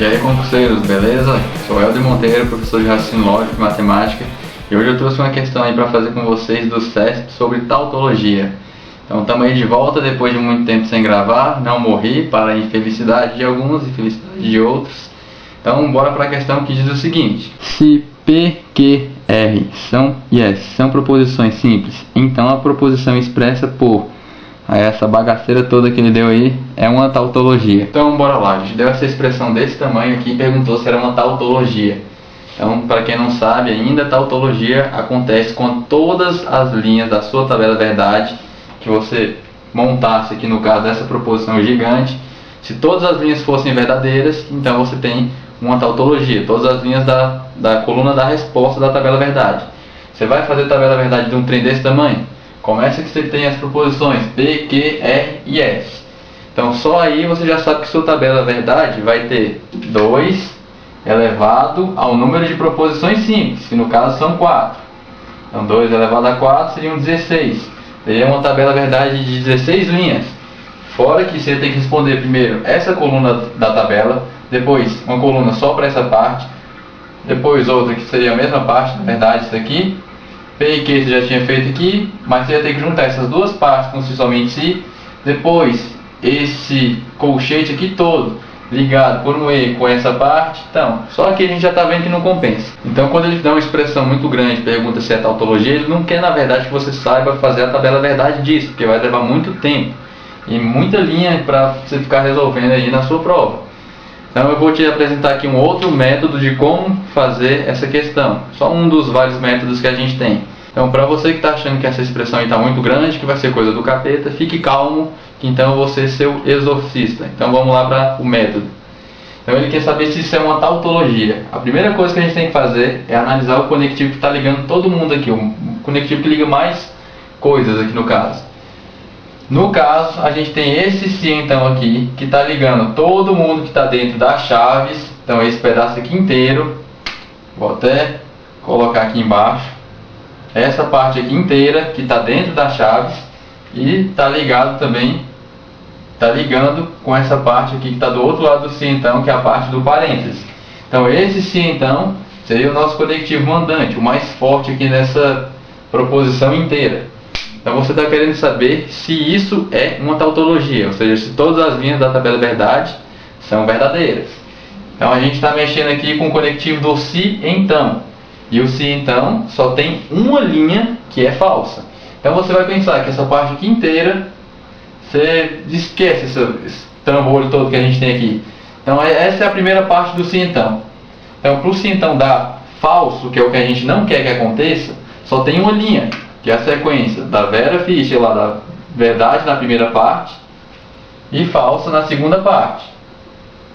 E aí, concurseiros, beleza? Sou Helder Monteiro, professor de raciocínio lógico e matemática, e hoje eu trouxe uma questão aí para fazer com vocês do CESP sobre tautologia. Então estamos aí de volta depois de muito tempo sem gravar, não morri, para a infelicidade de alguns e felicidade de outros. Então bora para a questão que diz o seguinte: se P, Q, R são proposições simples, então a proposição expressa por essa bagaceira toda que ele deu aí é uma tautologia. Então bora lá, a gente deu essa expressão desse tamanho aqui e perguntou se era uma tautologia. Então, para quem não sabe ainda, tautologia acontece quando todas as linhas da sua tabela verdade que você montasse aqui no caso dessa proposição gigante, se todas as linhas fossem verdadeiras, então você tem uma tautologia, todas as linhas da coluna da resposta da tabela verdade. Você vai fazer a tabela verdade de um trem desse tamanho? Começa que você tem as proposições P, Q, R e S. Então só aí você já sabe que sua tabela verdade vai ter 2 elevado ao número de proposições simples, que no caso são 4. Então 2 elevado a 4 seriam 16. Seria uma tabela verdade de 16 linhas. Fora que você tem que responder primeiro essa coluna da tabela, depois uma coluna só para essa parte, depois outra que seria a mesma parte, na verdade isso aqui. P e Q você já tinha feito aqui, mas você vai ter que juntar essas duas partes com si somente si. Depois esse colchete aqui todo ligado por um E com essa parte. Então, só aqui a gente já está vendo que não compensa. Então quando ele dá uma expressão muito grande, pergunta se é tautologia, ele não quer na verdade que você saiba fazer a tabela verdade disso, porque vai levar muito tempo e muita linha para você ficar resolvendo aí na sua prova. Então eu vou te apresentar aqui um outro método de como fazer essa questão. Só um dos vários métodos que a gente tem. Então para você que está achando que essa expressão está muito grande, que vai ser coisa do capeta, fique calmo, que então eu vou ser seu exorcista. Então vamos lá para o método. Então ele quer saber se isso é uma tautologia. A primeira coisa que a gente tem que fazer é analisar o conectivo que está ligando todo mundo aqui. O conectivo que liga mais coisas aqui no caso. No caso, a gente tem esse se então aqui, que está ligando todo mundo que está dentro das chaves. Então esse pedaço aqui inteiro, vou até colocar aqui embaixo, essa parte aqui inteira que está dentro das chaves, e está ligado também, está ligando com essa parte aqui que está do outro lado do se então, que é a parte do parênteses. Então esse se então seria o nosso conectivo mandante, o mais forte aqui nessa proposição inteira. Então você está querendo saber se isso é uma tautologia, ou seja, se todas as linhas da tabela verdade são verdadeiras. Então a gente está mexendo aqui com o conectivo do se então. E o se então só tem uma linha que é falsa. Então você vai pensar que essa parte aqui inteira, você esquece esse trambolho todo que a gente tem aqui. Então essa é a primeira parte do se então. Então para o se então dar falso, que é o que a gente não quer que aconteça, só tem uma linha, que é a sequência da Vera Fischer lá da verdade na primeira parte e falsa na segunda parte.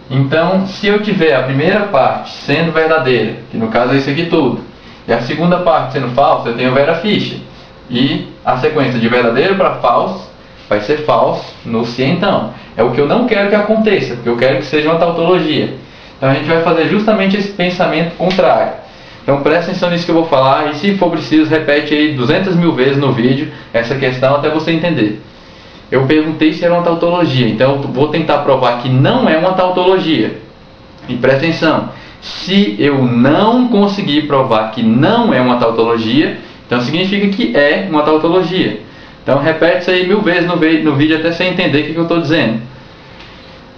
Então, se eu tiver a primeira parte sendo verdadeira, que no caso é isso aqui tudo, e a segunda parte sendo falsa, eu tenho Vera Fischer. E a sequência de verdadeiro para falso vai ser falso no se então. É o que eu não quero que aconteça, porque eu quero que seja uma tautologia. Então a gente vai fazer justamente esse pensamento contrário. Então presta atenção nisso que eu vou falar, e se for preciso, repete aí 200 mil vezes no vídeo essa questão até você entender. Eu perguntei se era uma tautologia, então eu vou tentar provar que não é uma tautologia. E presta atenção, se eu não conseguir provar que não é uma tautologia, então significa que é uma tautologia. Então repete isso aí 1000 vezes no vídeo até você entender o que eu estou dizendo.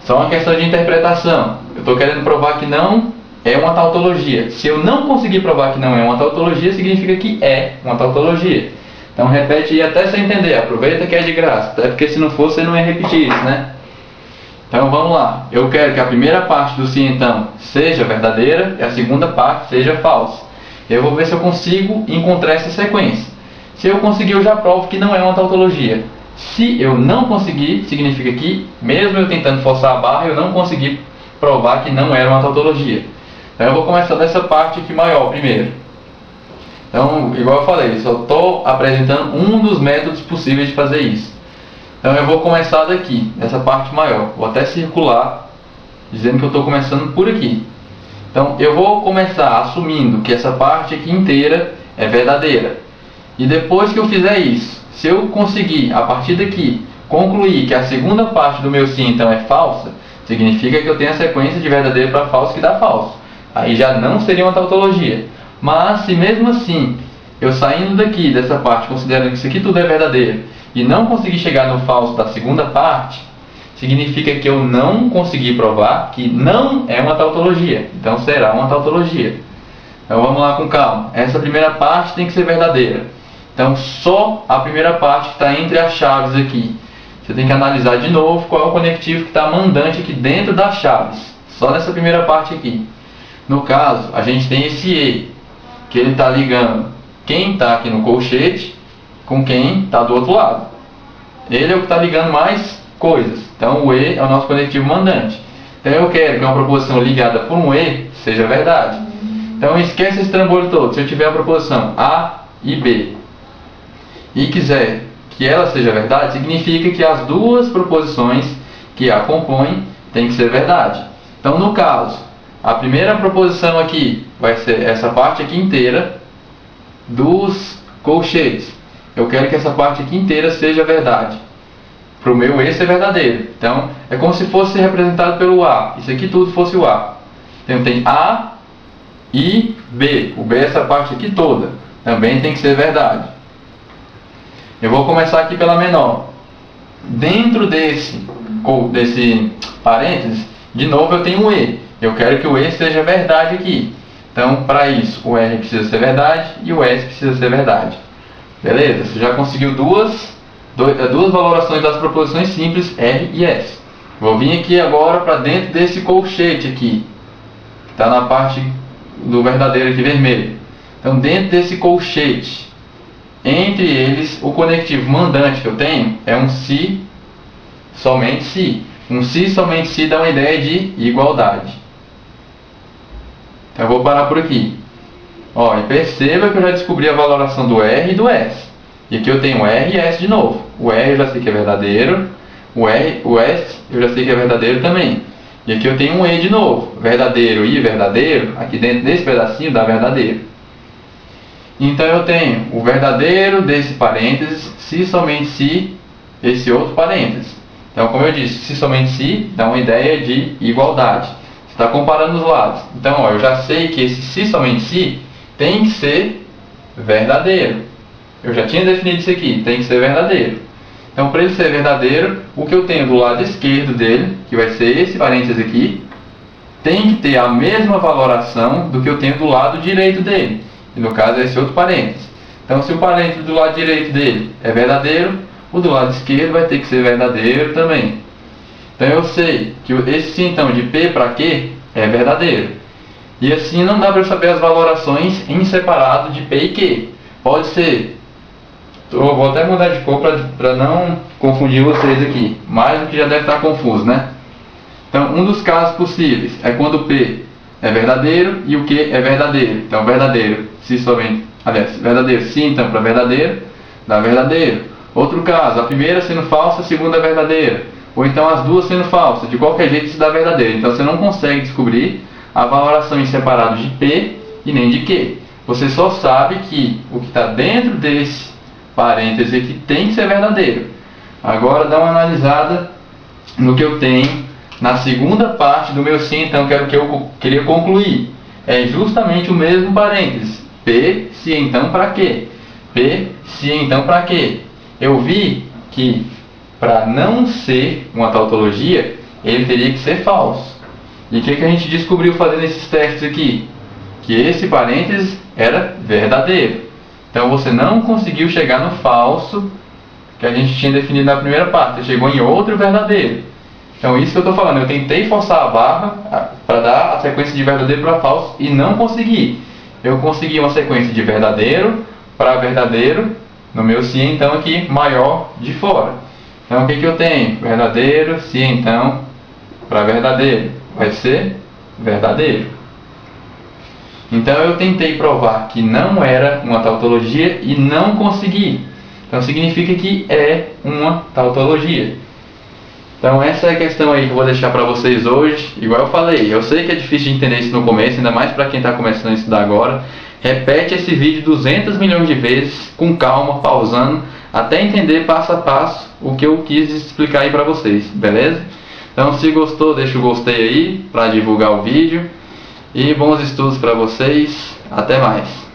Só uma questão de interpretação. Eu estou querendo provar que não é uma tautologia. Se eu não conseguir provar que não é uma tautologia, significa que é uma tautologia. Então repete aí até você entender. Aproveita que é de graça. Até porque se não for, você não ia repetir isso, né? Então vamos lá. Eu quero que a primeira parte do se então seja verdadeira e a segunda parte seja falsa. Eu vou ver se eu consigo encontrar essa sequência. Se eu conseguir, eu já provo que não é uma tautologia. Se eu não conseguir, significa que, mesmo eu tentando forçar a barra, eu não consegui provar que não era uma tautologia. Então eu vou começar dessa parte aqui maior primeiro. Então, igual eu falei, eu só estou apresentando um dos métodos possíveis de fazer isso. Então eu vou começar daqui, dessa parte maior. Vou até circular, dizendo que eu estou começando por aqui. Então eu vou começar assumindo que essa parte aqui inteira é verdadeira. E depois que eu fizer isso, se eu conseguir, a partir daqui, concluir que a segunda parte do meu se então é falsa, Significa que eu tenho a sequência de verdadeiro para falso que dá falso. Aí já não seria uma tautologia. Mas se mesmo assim, eu saindo daqui, dessa parte, considerando que isso aqui tudo é verdadeiro, e não conseguir chegar no falso da segunda parte, significa que eu não consegui provar que não é uma tautologia. Então será uma tautologia. Então vamos lá com calma. Essa primeira parte tem que ser verdadeira. Então só a primeira parte que está entre as chaves aqui. Você tem que analisar de novo qual é o conectivo que está mandante aqui dentro das chaves. Só nessa primeira parte aqui. No caso, a gente tem esse E, que ele está ligando quem está aqui no colchete com quem está do outro lado. Ele é o que está ligando mais coisas. Então o E é o nosso conectivo mandante. Então eu quero que uma proposição ligada por um E seja verdade. Então esquece esse trambolho todo. Se eu tiver a proposição A e B e quiser que ela seja verdade, significa que as duas proposições que a compõem têm que ser verdade. Então no caso, a primeira proposição aqui vai ser essa parte aqui inteira dos colchetes. Eu quero que essa parte aqui inteira seja verdade. Para o meu E ser verdadeiro. Então é como se fosse representado pelo A. Isso aqui tudo fosse o A. Então tem A e B. O B é essa parte aqui toda. Também tem que ser verdade. Eu vou começar aqui pela menor. Dentro desse parênteses, de novo eu tenho um E. Eu quero que o E seja verdade aqui. Então, para isso, o R precisa ser verdade e o S precisa ser verdade. Beleza? Você já conseguiu duas valorações das proposições simples R e S. Vou vir aqui agora para dentro desse colchete aqui. Que está na parte do verdadeiro aqui vermelho. Então, dentro desse colchete, entre eles, o conectivo mandante que eu tenho é um se, somente se. Um se, somente se dá uma ideia de igualdade. Então eu vou parar por aqui. Ó, e perceba que eu já descobri a valoração do R e do S. E aqui eu tenho R e S de novo. O R eu já sei que é verdadeiro. O S eu já sei que é verdadeiro também. E aqui eu tenho um E de novo. Verdadeiro e verdadeiro. Aqui dentro desse pedacinho dá verdadeiro. Então eu tenho o verdadeiro desse parênteses, se somente se, esse outro parênteses. Então, como eu disse, se somente se dá uma ideia de igualdade. Você está comparando os lados. Então, ó, eu já sei que esse se somente se tem que ser verdadeiro. Eu já tinha definido isso aqui, tem que ser verdadeiro. Então, para ele ser verdadeiro, o que eu tenho do lado esquerdo dele, que vai ser esse parênteses aqui, tem que ter a mesma valoração do que eu tenho do lado direito dele. E no caso é esse outro parênteses. Então se o parênteses do lado direito dele é verdadeiro, o do lado esquerdo vai ter que ser verdadeiro também. Então eu sei que esse sim então de P para Q é verdadeiro. E assim não dá para saber as valorações em separado de P e Q. Pode ser, eu vou até mudar de cor para não confundir vocês aqui, mais do que já deve estar confuso, né? Então um dos casos possíveis é quando P é verdadeiro e o Q é verdadeiro. Então verdadeiro, se somente, aliás, verdadeiro, se então para verdadeiro, dá verdadeiro. Outro caso, a primeira sendo falsa, a segunda verdadeira. Ou então as duas sendo falsas, de qualquer jeito isso dá verdadeiro. Então você não consegue descobrir a valoração em separado de P e nem de Q. Você só sabe que o que está dentro desse parêntese aqui tem que ser verdadeiro. Agora dá uma analisada no que eu tenho na segunda parte do meu sim, então, que era o que eu queria concluir. É justamente o mesmo parênteses. P, se então para quê? P, se então para quê? Eu vi que para não ser uma tautologia, ele teria que ser falso. E o que a gente descobriu fazendo esses testes aqui? Que esse parênteses era verdadeiro. Então você não conseguiu chegar no falso que a gente tinha definido na primeira parte. Você chegou em outro verdadeiro. Então isso que eu estou falando, eu tentei forçar a barra para dar a sequência de verdadeiro para falso e não consegui. Eu consegui uma sequência de verdadeiro para verdadeiro, no meu se então aqui, maior de fora. Então o que eu tenho? Verdadeiro, se então, para verdadeiro, vai ser verdadeiro. Então eu tentei provar que não era uma tautologia e não consegui. Então significa que é uma tautologia. Então essa é a questão aí que eu vou deixar para vocês hoje. Igual eu falei, eu sei que é difícil de entender isso no começo, ainda mais para quem está começando a estudar agora. Repete esse vídeo 200 milhões de vezes, com calma, pausando, até entender passo a passo o que eu quis explicar aí para vocês, beleza? Então se gostou, deixa o gostei aí para divulgar o vídeo. E bons estudos para vocês. Até mais.